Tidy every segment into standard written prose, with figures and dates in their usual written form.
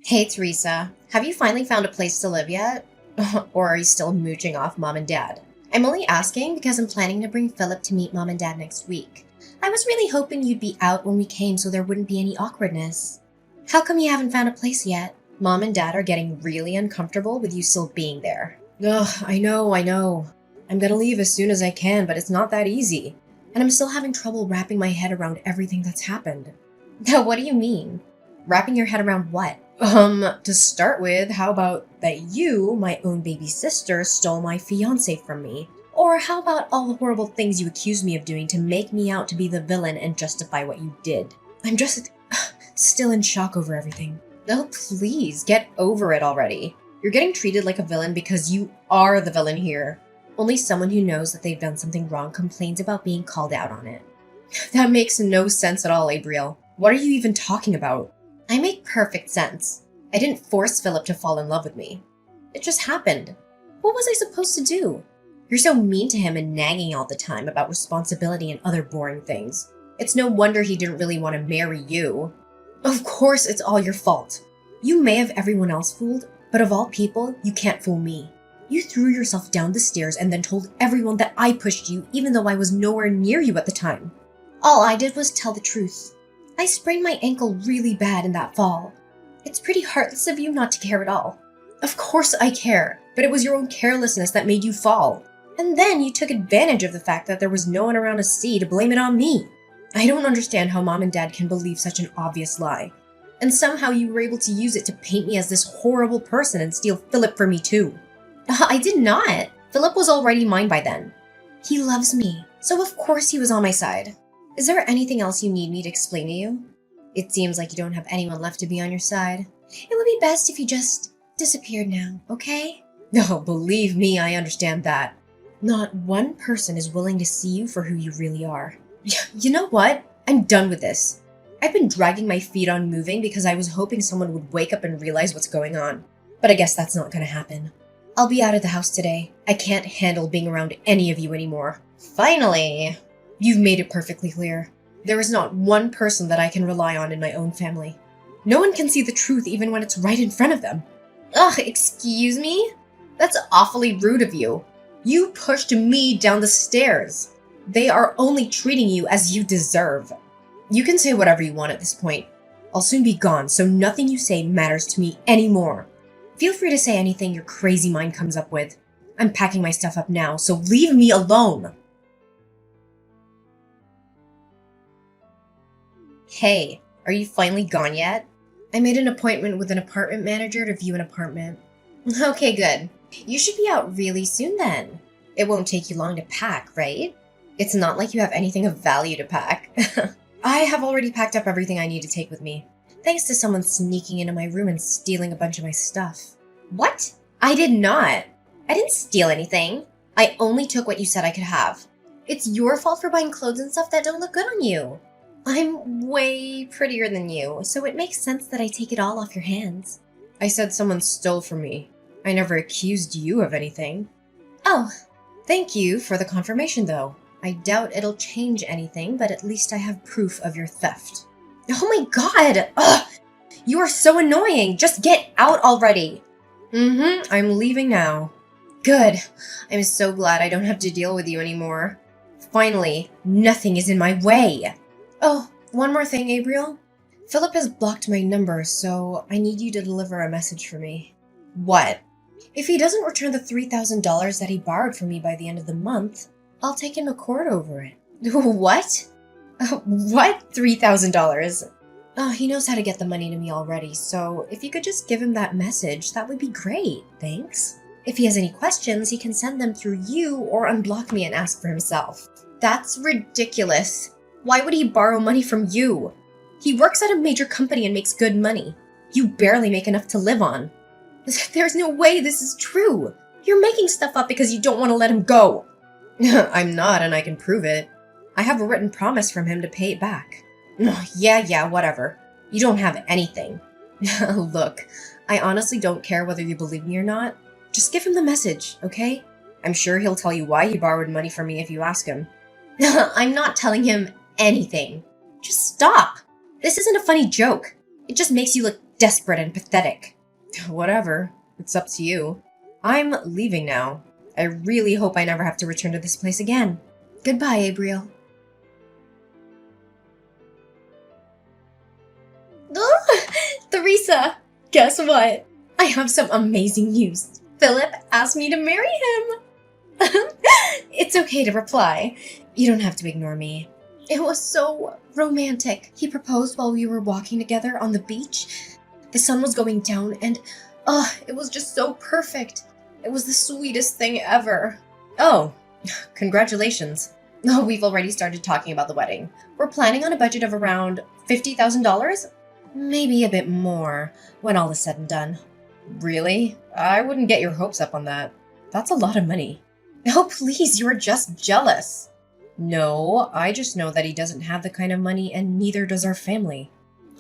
Hey Teresa, have you finally found a place to live yet? Or are you still mooching off mom and dad? I'm only asking because I'm planning to bring Philip to meet mom and dad next week. I was really hoping you'd be out when we came so there wouldn't be any awkwardness. How come you haven't found a place yet? Mom and dad are getting really uncomfortable with you still being there. Ugh, I know. I'm gonna leave as soon as I can, but it's not that easy. And I'm still having trouble wrapping my head around everything that's happened. Now, what do you mean? Wrapping your head around what? To start with, how about that you, my own baby sister, stole my fiancé from me? Or how about all the horrible things you accused me of doing to make me out to be the villain and justify what you did? I'm just still in shock over everything. Oh, please, get over it already. You're getting treated like a villain because you are the villain here. Only someone who knows that they've done something wrong complains about being called out on it. That makes no sense at all, Abriel. What are you even talking about? I make perfect sense. I didn't force Philip to fall in love with me. It just happened. What was I supposed to do? You're so mean to him and nagging all the time about responsibility and other boring things. It's no wonder he didn't really want to marry you. Of course it's all your fault. You may have everyone else fooled, but of all people, you can't fool me. You threw yourself down the stairs and then told everyone that I pushed you even though I was nowhere near you at the time. All I did was tell the truth. I sprained my ankle really bad in that fall. It's pretty heartless of you not to care at all. Of course I care, but it was your own carelessness that made you fall. And then you took advantage of the fact that there was no one around to see to blame it on me. I don't understand how mom and dad can believe such an obvious lie. And somehow you were able to use it to paint me as this horrible person and steal Philip from me too. I did not. Philip was already mine by then. He loves me, so of course he was on my side. Is there anything else you need me to explain to you? It seems like you don't have anyone left to be on your side. It would be best if you just disappeared now, okay? No, believe me, I understand that. Not one person is willing to see you for who you really are. You know what? I'm done with this. I've been dragging my feet on moving because I was hoping someone would wake up and realize what's going on. But I guess that's not gonna happen. I'll be out of the house today. I can't handle being around any of you anymore. Finally! You've made it perfectly clear. There is not one person that I can rely on in my own family. No one can see the truth even when it's right in front of them. Ugh, excuse me? That's awfully rude of you. You pushed me down the stairs. They are only treating you as you deserve. You can say whatever you want at this point. I'll soon be gone, so nothing you say matters to me anymore. Feel free to say anything your crazy mind comes up with. I'm packing my stuff up now, so leave me alone. Hey, are you finally gone yet? I made an appointment with an apartment manager to view an apartment. Okay, good. You should be out really soon then. It won't take you long to pack, right? It's not like you have anything of value to pack. I have already packed up everything I need to take with me, thanks to someone sneaking into my room and stealing a bunch of my stuff. What? I did not. I didn't steal anything. I only took what you said I could have. It's your fault for buying clothes and stuff that don't look good on you. I'm way prettier than you, so it makes sense that I take it all off your hands. I said someone stole from me. I never accused you of anything. Oh, thank you for the confirmation though. I doubt it'll change anything, but at least I have proof of your theft. Oh my god! Ugh! You are so annoying! Just get out already! I'm leaving now. Good. I'm so glad I don't have to deal with you anymore. Finally, nothing is in my way. Oh, one more thing, Abriel. Philip has blocked my number, so I need you to deliver a message for me. What? If he doesn't return the $3,000 that he borrowed from me by the end of the month, I'll take him to court over it. What? What? $3,000? Oh, he knows how to get the money to me already, so if you could just give him that message, that would be great, thanks. If he has any questions, he can send them through you or unblock me and ask for himself. That's ridiculous. Why would he borrow money from you? He works at a major company and makes good money. You barely make enough to live on. There's no way this is true. You're making stuff up because you don't want to let him go. I'm not, and I can prove it. I have a written promise from him to pay it back. Yeah, whatever. You don't have anything. Look, I honestly don't care whether you believe me or not. Just give him the message, okay? I'm sure he'll tell you why he borrowed money from me if you ask him. I'm not telling him anything. Just stop. This isn't a funny joke. It just makes you look Desperate and pathetic. Whatever. It's up to you. I'm leaving now. I really hope I never have to return to this place again. Goodbye, Abriel. Theresa, guess what? I have some amazing news. Philip asked me to marry him. It's okay to reply. You don't have to ignore me. It was so romantic. He proposed while we were walking together on the beach. The sun was going down and, it was just so perfect. It was the sweetest thing ever. Oh, congratulations. Oh, we've already started talking about the wedding. We're planning on a budget of around $50,000? Maybe a bit more, when all is said and done. Really? I wouldn't get your hopes up on that. That's a lot of money. Oh, please, you're just jealous. No, I just know that he doesn't have the kind of money and neither does our family.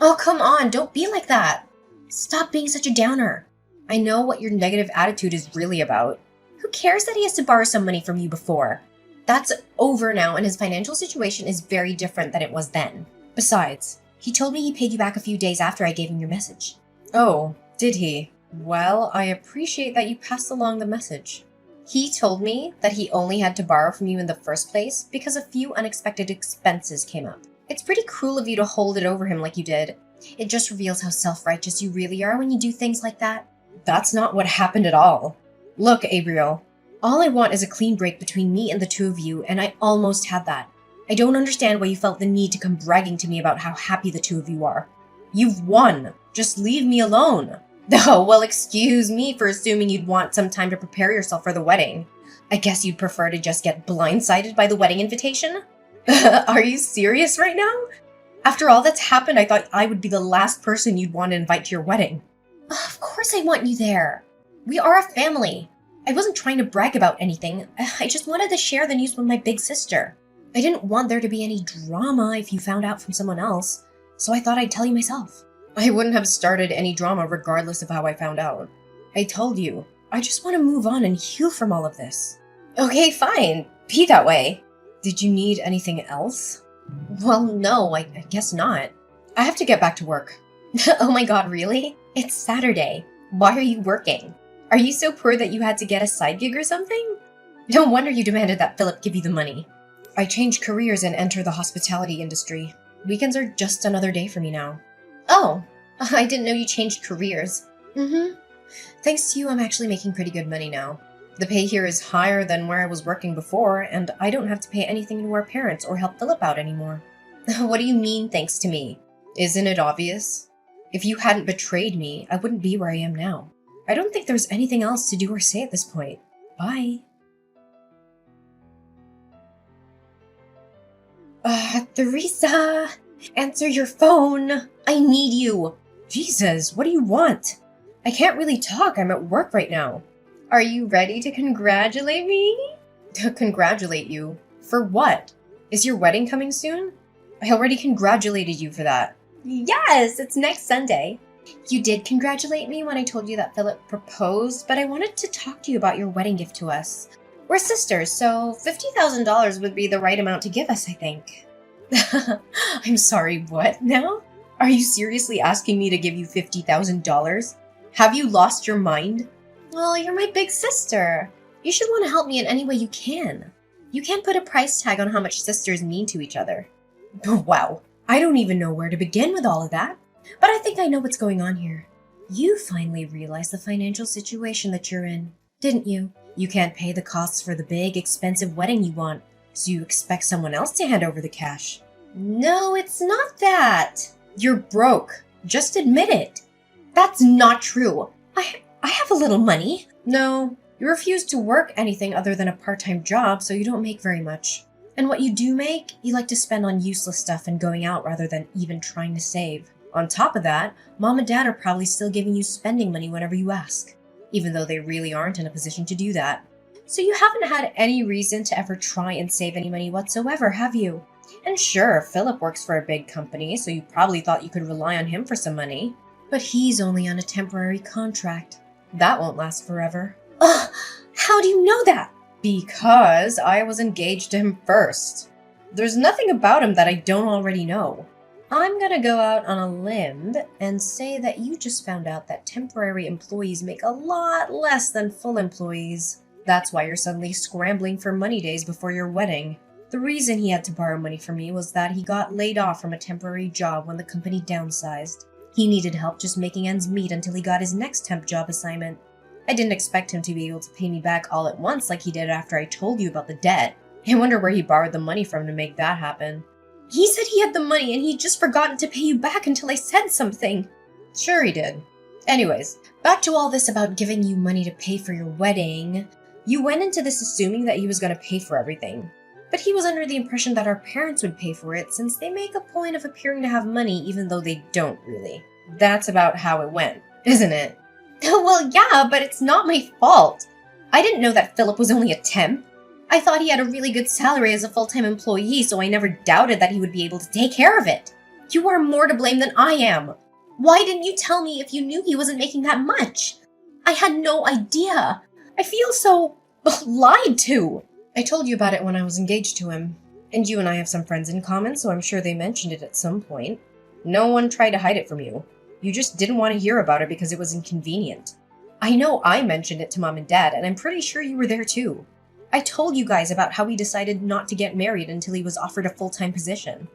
Oh, come on, don't be like that. Stop being such a downer. I know what your negative attitude is really about. Who cares that he has to borrow some money from you before? That's over now and his financial situation is very different than it was then. Besides, he told me he paid you back a few days after I gave him your message. Oh, did he? Well, I appreciate that you passed along the message. He told me that he only had to borrow from you in the first place because a few unexpected expenses came up. It's pretty cruel of you to hold it over him like you did. It just reveals how self-righteous you really are when you do things like that. That's not what happened at all. Look, Abriel, all I want is a clean break between me and the two of you, and I almost had that. I don't understand why you felt the need to come bragging to me about how happy the two of you are. You've won. Just leave me alone. Oh, well, excuse me for assuming you'd want some time to prepare yourself for the wedding. I guess you'd prefer to just get blindsided by the wedding invitation? Are you serious right now? After all that's happened, I thought I would be the last person you'd want to invite to your wedding. Of course I want you there. We are a family. I wasn't trying to brag about anything. I just wanted to share the news with my big sister. I didn't want there to be any drama if you found out from someone else, so I thought I'd tell you myself. I wouldn't have started any drama regardless of how I found out. I told you, I just want to move on and heal from all of this. Okay, fine. Be that way. Did you need anything else? Well, no, I guess not. I have to get back to work. Oh my god, really? It's Saturday. Why are you working? Are you so poor that you had to get a side gig or something? No wonder you demanded that Philip give you the money. I changed careers and entered the hospitality industry. Weekends are just another day for me now. Oh, I didn't know you changed careers. Thanks to you, I'm actually making pretty good money now. The pay here is higher than where I was working before, and I don't have to pay anything to our parents or help Philip out anymore. What do you mean, thanks to me? Isn't it obvious? If you hadn't betrayed me, I wouldn't be where I am now. I don't think there's anything else to do or say at this point. Bye. Theresa! Answer your phone! I need you! Jesus, what do you want? I can't really talk, I'm at work right now. Are you ready to congratulate me? To congratulate you? For what? Is your wedding coming soon? I already congratulated you for that. Yes, it's next Sunday. You did congratulate me when I told you that Philip proposed, but I wanted to talk to you about your wedding gift to us. We're sisters, so $50,000 would be the right amount to give us, I think. I'm sorry, what now? Are you seriously asking me to give you $50,000? Have you lost your mind? Well, you're my big sister. You should want to help me in any way you can. You can't put a price tag on how much sisters mean to each other. Wow, I don't even know where to begin with all of that. But I think I know what's going on here. You finally realized the financial situation that you're in, didn't you? You can't pay the costs for the big, expensive wedding you want, so you expect someone else to hand over the cash. No, it's not that. You're broke. Just admit it. That's not true. I have a little money. No, you refuse to work anything other than a part-time job, so you don't make very much. And what you do make, you like to spend on useless stuff and going out rather than even trying to save. On top of that, Mom and Dad are probably still giving you spending money whenever you ask, even though they really aren't in a position to do that. So you haven't had any reason to ever try and save any money whatsoever, have you? And sure, Philip works for a big company, so you probably thought you could rely on him for some money. But he's only on a temporary contract. That won't last forever. Ugh! How do you know that? Because I was engaged to him first. There's nothing about him that I don't already know. I'm gonna go out on a limb and say that you just found out that temporary employees make a lot less than full employees. That's why you're suddenly scrambling for money days before your wedding. The reason he had to borrow money from me was that he got laid off from a temporary job when the company downsized. He needed help just making ends meet until he got his next temp job assignment. I didn't expect him to be able to pay me back all at once like he did after I told you about the debt. I wonder where he borrowed the money from to make that happen. He said he had the money and he'd just forgotten to pay you back until I said something. Sure he did. Anyways, back to all this about giving you money to pay for your wedding. You went into this assuming that he was going to pay for everything. But he was under the impression that our parents would pay for it since they make a point of appearing to have money even though they don't really. That's about how it went, isn't it? Well, yeah, but it's not my fault. I didn't know that Philip was only a temp. I thought he had a really good salary as a full-time employee, so I never doubted that he would be able to take care of it. You are more to blame than I am. Why didn't you tell me if you knew he wasn't making that much? I had no idea. I feel so lied to. I told you about it when I was engaged to him. And you and I have some friends in common, so I'm sure they mentioned it at some point. No one tried to hide it from you. You just didn't want to hear about it because it was inconvenient. I know I mentioned it to Mom and Dad, and I'm pretty sure you were there too. I told you guys about how he decided not to get married until he was offered a full-time position.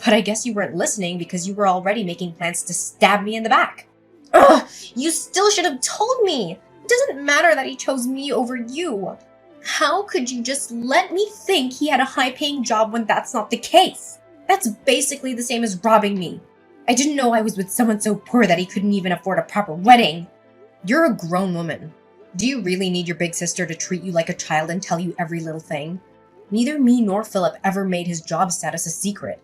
But I guess you weren't listening because you were already making plans to stab me in the back. Ugh! You still should have told me! It doesn't matter that he chose me over you. How could you just let me think he had a high-paying job when that's not the case? That's basically the same as robbing me. I didn't know I was with someone so poor that he couldn't even afford a proper wedding. You're a grown woman. Do you really need your big sister to treat you like a child and tell you every little thing? Neither me nor Philip ever made his job status a secret.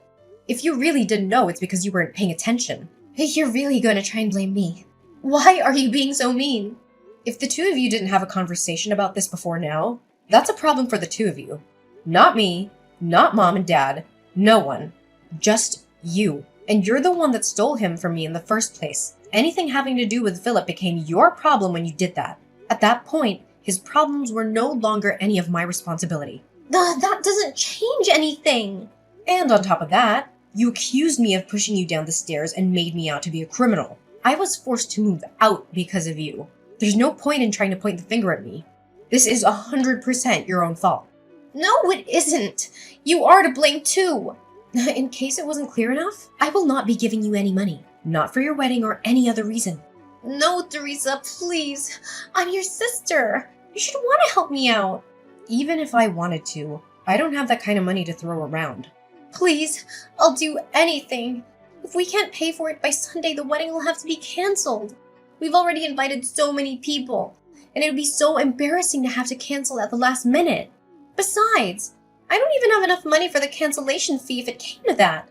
If you really didn't know, it's because you weren't paying attention. You're really going to try and blame me. Why are you being so mean? If the two of you didn't have a conversation about this before now, that's a problem for the two of you. Not me, not Mom and Dad, no one. Just you. And you're the one that stole him from me in the first place. Anything having to do with Philip became your problem when you did that. At that point, his problems were no longer any of my responsibility. That doesn't change anything! And on top of that, you accused me of pushing you down the stairs and made me out to be a criminal. I was forced to move out because of you. There's no point in trying to point the finger at me. This is 100% your own fault. No, it isn't. You are to blame too. In case it wasn't clear enough, I will not be giving you any money. Not for your wedding or any other reason. No, Teresa, please. I'm your sister. You should want to help me out. Even if I wanted to, I don't have that kind of money to throw around. Please, I'll do anything. If we can't pay for it by Sunday, the wedding will have to be canceled. We've already invited so many people, and it would be so embarrassing to have to cancel at the last minute. Besides, I don't even have enough money for the cancellation fee if it came to that.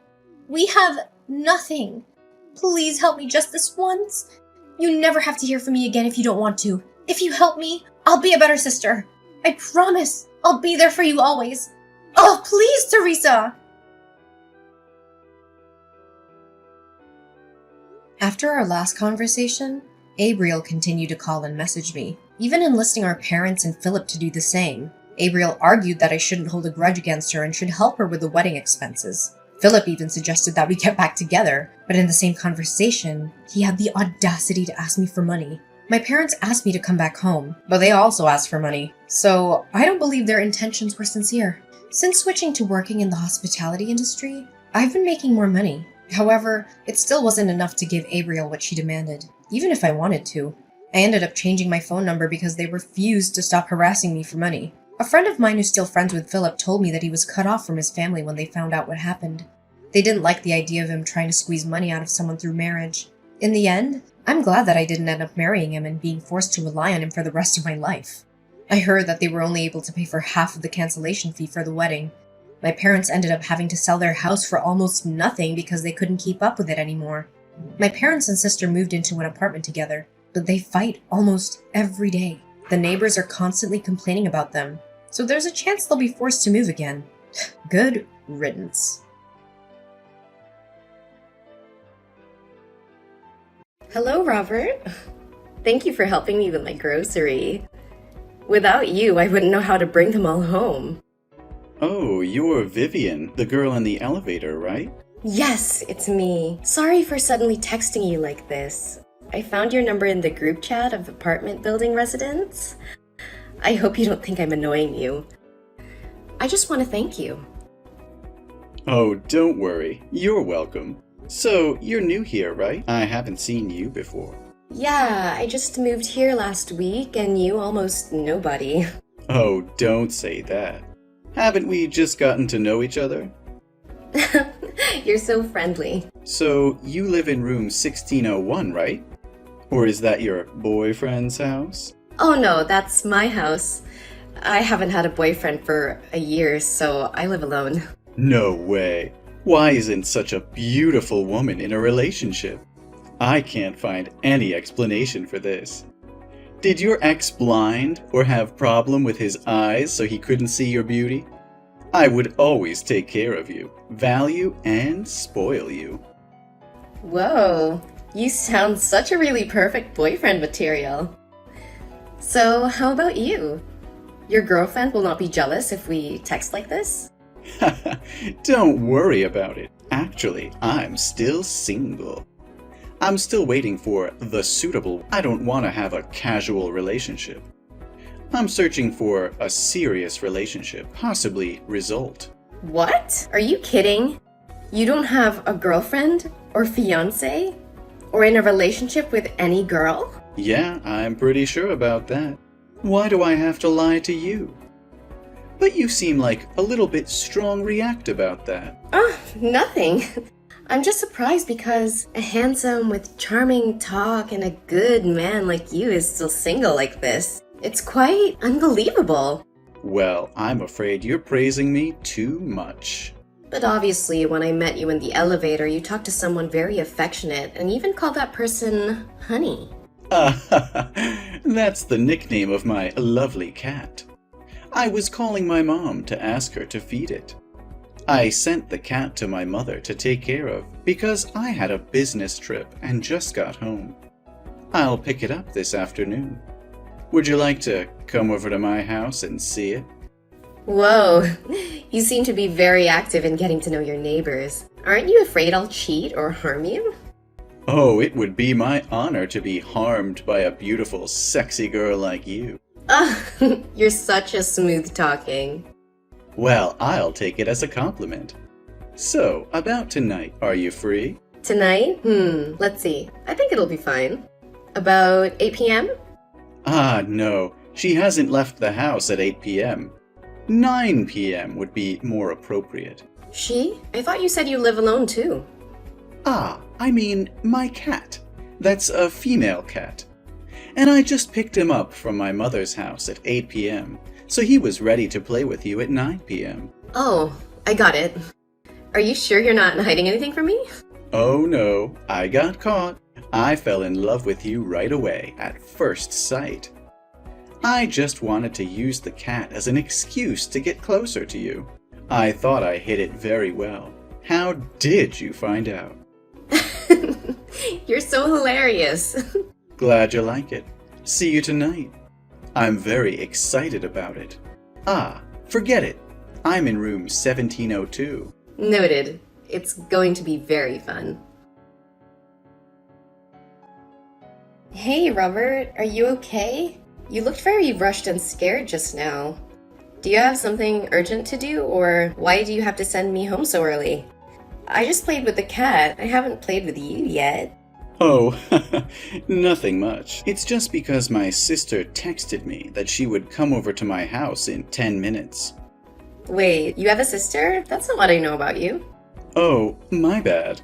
We have nothing. Please help me just this once. You never have to hear from me again if you don't want to. If you help me, I'll be a better sister. I promise I'll be there for you always. Oh, please, Teresa! After our last conversation, Abriel continued to call and message me, even enlisting our parents and Philip to do the same. Abriel argued that I shouldn't hold a grudge against her and should help her with the wedding expenses. Philip even suggested that we get back together, but in the same conversation, he had the audacity to ask me for money. My parents asked me to come back home, but they also asked for money, so I don't believe their intentions were sincere. Since switching to working in the hospitality industry, I've been making more money. However, it still wasn't enough to give Abriel what she demanded, even if I wanted to. I ended up changing my phone number because they refused to stop harassing me for money. A friend of mine who's still friends with Philip told me that he was cut off from his family when they found out what happened. They didn't like the idea of him trying to squeeze money out of someone through marriage. In the end, I'm glad that I didn't end up marrying him and being forced to rely on him for the rest of my life. I heard that they were only able to pay for half of the cancellation fee for the wedding. My parents ended up having to sell their house for almost nothing because they couldn't keep up with it anymore. My parents and sister moved into an apartment together, but they fight almost every day. The neighbors are constantly complaining about them, so there's a chance they'll be forced to move again. Good riddance. Hello, Robert. Thank you for helping me with my grocery. Without you, I wouldn't know how to bring them all home. Oh, you're Vivian, the girl in the elevator, right? Yes, it's me. Sorry for suddenly texting you like this. I found your number in the group chat of apartment building residents. I hope you don't think I'm annoying you. I just want to thank you. Oh, don't worry. You're welcome. So, you're new here, right? I haven't seen you before. Yeah, I just moved here last week and you almost nobody. Oh, don't say that. Haven't we just gotten to know each other? You're so friendly. So, you live in room 1601, right? Or is that your boyfriend's house? Oh no, that's my house. I haven't had a boyfriend for a year, so I live alone. No way. Why isn't such a beautiful woman in a relationship? I can't find any explanation for this. Did your ex blind or have problem with his eyes so he couldn't see your beauty? I would always take care of you, value and spoil you. Whoa, you sound such a really perfect boyfriend material. So, how about you? Your girlfriend will not be jealous if we text like this? Don't worry about it. Actually, I'm still single. I'm still waiting for the suitable. I don't want to have a casual relationship. I'm searching for a serious relationship, possibly result. What? Are you kidding? You don't have a girlfriend or fiance? Or in a relationship with any girl? Yeah, I'm pretty sure about that. Why do I have to lie to you? But you seem like a little bit strong-react about that. Oh, nothing. I'm just surprised because a handsome with charming talk and a good man like you is still single like this. It's quite unbelievable. Well, I'm afraid you're praising me too much. But obviously, when I met you in the elevator, you talked to someone very affectionate and even called that person honey. That's the nickname of my lovely cat. I was calling my mom to ask her to feed it. I sent the cat to my mother to take care of because I had a business trip and just got home. I'll pick it up this afternoon. Would you like to come over to my house and see it? Whoa, you seem to be very active in getting to know your neighbors. Aren't you afraid I'll cheat or harm you? Oh, it would be my honor to be harmed by a beautiful, sexy girl like you. You're such a smooth talking. Well, I'll take it as a compliment. So, about tonight, are you free? Tonight? Let's see. I think it'll be fine. About 8 p.m.? Ah, no. She hasn't left the house at 8 p.m. 9 p.m. would be more appropriate. She? I thought you said you live alone too. Ah, I mean, my cat. That's a female cat. And I just picked him up from my mother's house at 8 p.m., so he was ready to play with you at 9 p.m. Oh, I got it. Are you sure you're not hiding anything from me? Oh no, I got caught. I fell in love with you right away, at first sight. I just wanted to use the cat as an excuse to get closer to you. I thought I hid it very well. How did you find out? You're so hilarious. Glad you like it. See you tonight. I'm very excited about it. Ah, forget it. I'm in room 1702. Noted. It's going to be very fun. Hey, Robert, are you okay? You looked very rushed and scared just now. Do you have something urgent to do, or why do you have to send me home so early? I just played with the cat. I haven't played with you yet. Oh, nothing much. It's just because my sister texted me that she would come over to my house in 10 minutes. Wait, you have a sister? That's not what I know about you. Oh, my bad.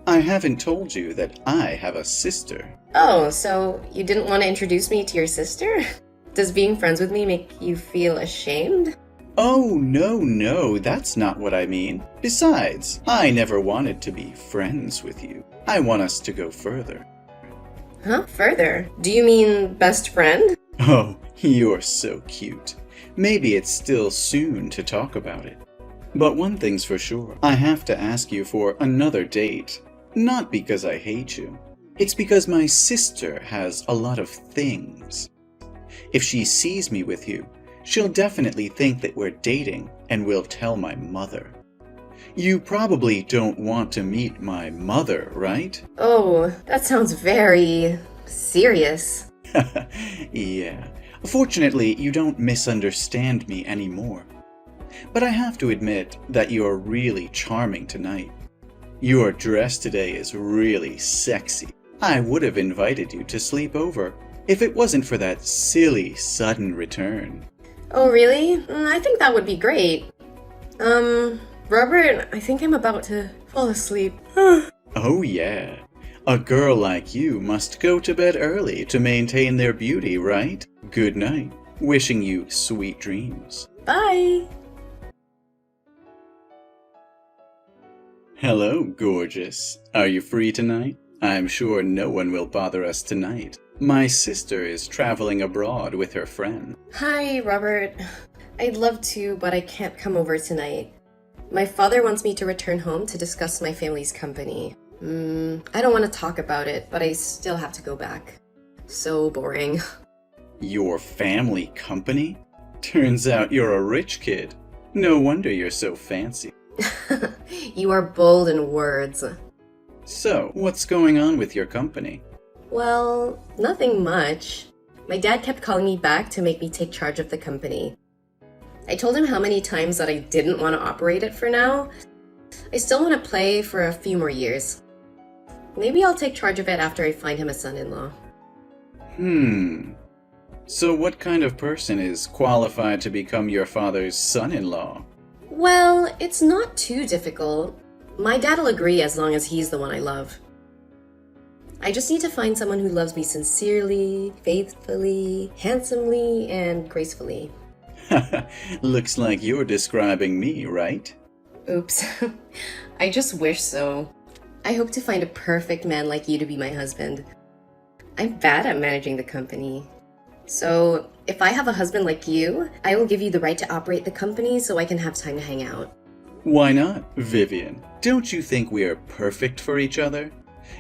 I haven't told you that I have a sister. Oh, so you didn't want to introduce me to your sister? Does being friends with me make you feel ashamed? Oh, no, that's not what I mean. Besides, I never wanted to be friends with you. I want us to go further. Huh? Further? Do you mean best friend? Oh, you're so cute. Maybe it's still soon to talk about it. But one thing's for sure, I have to ask you for another date. Not because I hate you. It's because my sister has a lot of things. If she sees me with you, she'll definitely think that we're dating and will tell my mother. You probably don't want to meet my mother, right? Oh, that sounds very serious. Yeah. Fortunately, you don't misunderstand me anymore. But I have to admit that you're really charming tonight. Your dress today is really sexy. I would have invited you to sleep over if it wasn't for that silly sudden return. Oh, really? I think that would be great. Robert, I think I'm about to fall asleep. Oh yeah. A girl like you must go to bed early to maintain their beauty, right? Good night. Wishing you sweet dreams. Bye! Hello, gorgeous. Are you free tonight? I'm sure no one will bother us tonight. My sister is traveling abroad with her friend. Hi, Robert. I'd love to, but I can't come over tonight. My father wants me to return home to discuss my family's company. I don't want to talk about it, but I still have to go back. So boring. Your family company? Turns out you're a rich kid. No wonder you're so fancy. You are bold in words. So, what's going on with your company? Well, nothing much. My dad kept calling me back to make me take charge of the company. I told him how many times that I didn't want to operate it for now. I still want to play for a few more years. Maybe I'll take charge of it after I find him a son-in-law. So what kind of person is qualified to become your father's son-in-law? Well, it's not too difficult. My dad'll agree as long as he's the one I love. I just need to find someone who loves me sincerely, faithfully, handsomely, and gracefully. Looks like you're describing me, right? Oops. I just wish so. I hope to find a perfect man like you to be my husband. I'm bad at managing the company. So, if I have a husband like you, I will give you the right to operate the company so I can have time to hang out. Why not, Vivian? Don't you think we are perfect for each other?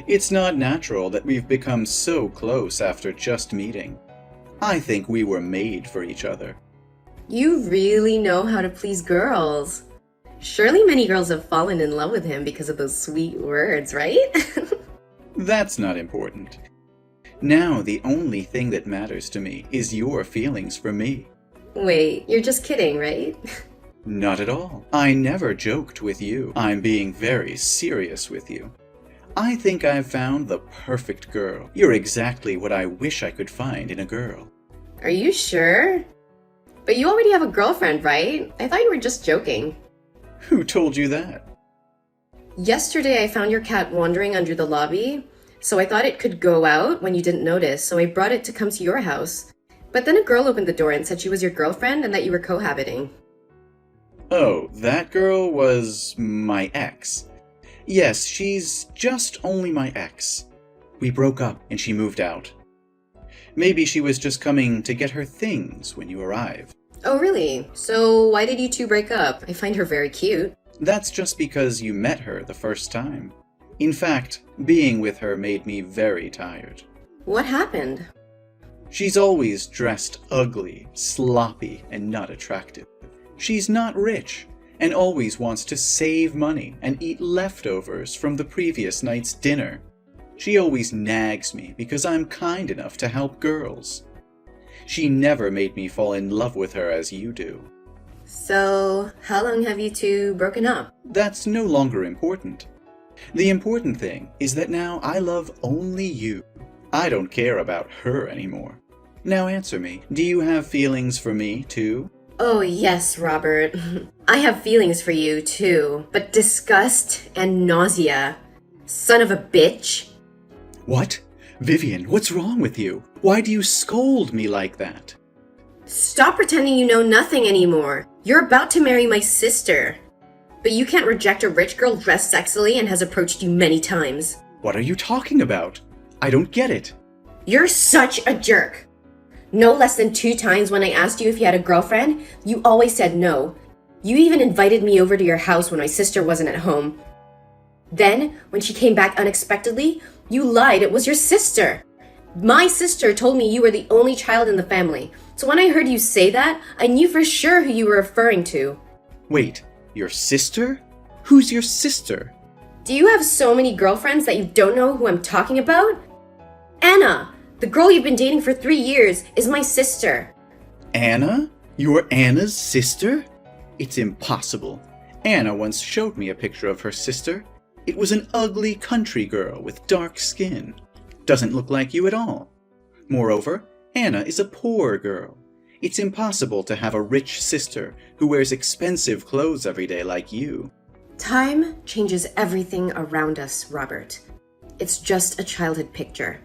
It's not natural that we've become so close after just meeting. I think we were made for each other. You really know how to please girls. Surely many girls have fallen in love with him because of those sweet words, right? That's not important. Now the only thing that matters to me is your feelings for me. Wait, you're just kidding, right? Not at all. I never joked with you. I'm being very serious with you. I think I've found the perfect girl. You're exactly what I wish I could find in a girl. Are you sure? But you already have a girlfriend, right? I thought you were just joking. Who told you that? Yesterday I found your cat wandering under the lobby, so I thought it could go out when you didn't notice, so I brought it to come to your house. But then a girl opened the door and said she was your girlfriend and that you were cohabiting. Oh, that girl was my ex. Yes, she's just only my ex. We broke up and she moved out. Maybe she was just coming to get her things when you arrived. Oh, really? So why did you two break up? I find her very cute. That's just because you met her the first time. In fact, being with her made me very tired. What happened? She's always dressed ugly, sloppy, and not attractive. She's not rich, and always wants to save money and eat leftovers from the previous night's dinner. She always nags me because I'm kind enough to help girls. She never made me fall in love with her as you do. So, how long have you two broken up? That's no longer important. The important thing is that now I love only you. I don't care about her anymore. Now answer me, do you have feelings for me too? Oh yes, Robert. I have feelings for you too, but disgust and nausea. Son of a bitch. What? Vivian, what's wrong with you? Why do you scold me like that? Stop pretending you know nothing anymore. You're about to marry my sister. But you can't reject a rich girl dressed sexily and has approached you many times. What are you talking about? I don't get it. You're such a jerk. No less than 2 times when I asked you if you had a girlfriend, you always said no. You even invited me over to your house when my sister wasn't at home. Then, when she came back unexpectedly, you lied it was your sister. My sister told me you were the only child in the family. So when I heard you say that, I knew for sure who you were referring to. Wait, your sister? Who's your sister? Do you have so many girlfriends that you don't know who I'm talking about? Anna, the girl you've been dating for 3 years, is my sister. Anna? You're Anna's sister? It's impossible. Anna once showed me a picture of her sister. It was an ugly country girl with dark skin. Doesn't look like you at all. Moreover, Anna is a poor girl. It's impossible to have a rich sister who wears expensive clothes every day like you. Time changes everything around us, Robert. It's just a childhood picture.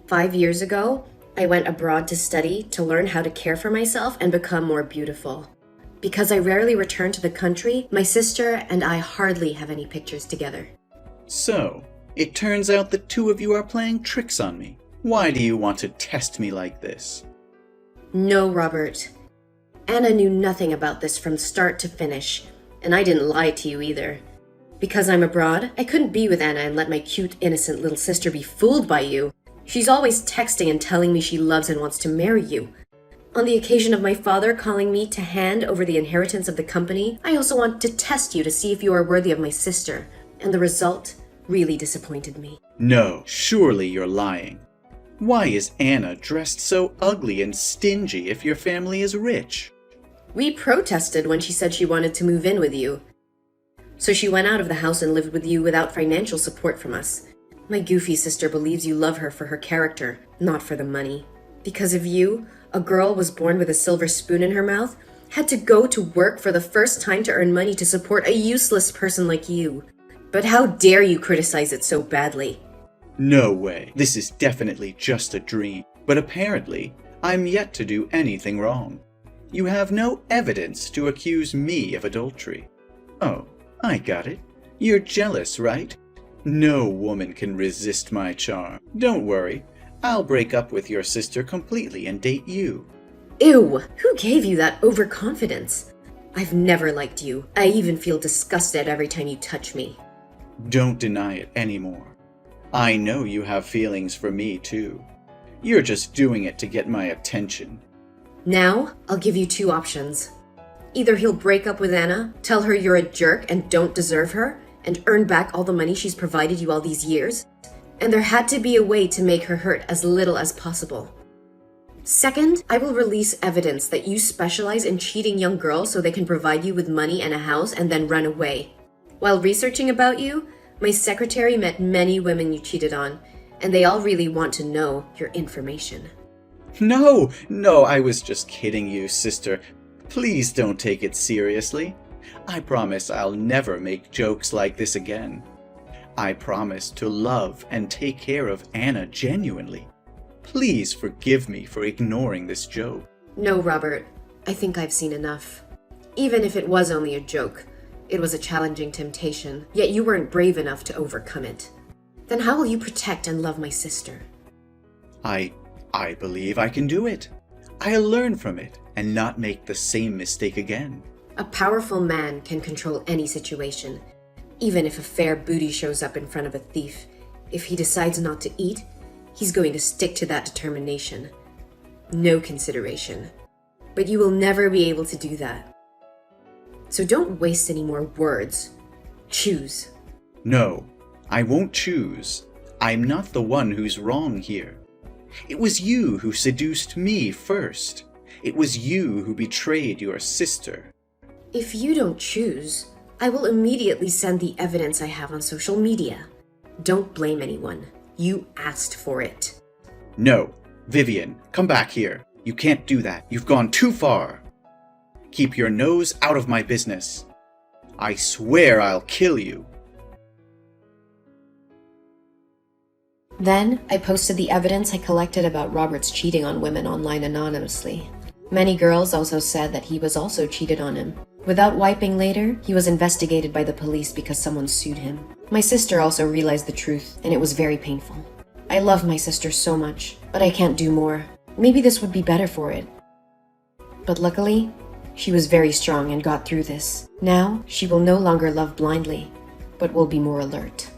5 years ago, I went abroad to study to learn how to care for myself and become more beautiful. Because I rarely return to the country, my sister and I hardly have any pictures together. So, it turns out the two of you are playing tricks on me. Why do you want to test me like this? No, Robert. Anna knew nothing about this from start to finish, and I didn't lie to you either. Because I'm abroad, I couldn't be with Anna and let my cute, innocent little sister be fooled by you. She's always texting and telling me she loves and wants to marry you. On the occasion of my father calling me to hand over the inheritance of the company, I also wanted to test you to see if you are worthy of my sister, and the result really disappointed me. No, surely you're lying. Why is Anna dressed so ugly and stingy if your family is rich? We protested when she said she wanted to move in with you. So she went out of the house and lived with you without financial support from us. My goofy sister believes you love her for her character, not for the money. Because of you, a girl was born with a silver spoon in her mouth, had to go to work for the first time to earn money to support a useless person like you. But how dare you criticize it so badly? No way. This is definitely just a dream. But apparently, I'm yet to do anything wrong. You have no evidence to accuse me of adultery. Oh, I got it. You're jealous, right? No woman can resist my charm. Don't worry. I'll break up with your sister completely and date you. Ew! Who gave you that overconfidence? I've never liked you. I even feel disgusted every time you touch me. Don't deny it anymore. I know you have feelings for me too. You're just doing it to get my attention. Now, I'll give you 2 options. Either he'll break up with Anna, tell her you're a jerk and don't deserve her, and earn back all the money she's provided you all these years, and there had to be a way to make her hurt as little as possible. Second, I will release evidence that you specialize in cheating young girls so they can provide you with money and a house and then run away. While researching about you, my secretary met many women you cheated on, and they all really want to know your information. No, I was just kidding you, sister. Please don't take it seriously. I promise I'll never make jokes like this again. I promise to love and take care of Anna genuinely. Please forgive me for ignoring this joke. No, Robert. I think I've seen enough. Even if it was only a joke, it was a challenging temptation, yet you weren't brave enough to overcome it. Then how will you protect and love my sister? I believe I can do it. I'll learn from it and not make the same mistake again. A powerful man can control any situation. Even if a fair booty shows up in front of a thief, if he decides not to eat, he's going to stick to that determination. No consideration. But you will never be able to do that. So don't waste any more words. Choose. No, I won't choose. I'm not the one who's wrong here. It was you who seduced me first. It was you who betrayed your sister. If you don't choose, I will immediately send the evidence I have on social media. Don't blame anyone. You asked for it. No, Vivian, come back here. You can't do that. You've gone too far. Keep your nose out of my business. I swear I'll kill you. Then, I posted the evidence I collected about Robert's cheating on women online anonymously. Many girls also said that he was also cheated on him. Without wiping later, he was investigated by the police because someone sued him. My sister also realized the truth, and it was very painful. I love my sister so much, but I can't do more. Maybe this would be better for it. But luckily, she was very strong and got through this. Now, she will no longer love blindly, but will be more alert.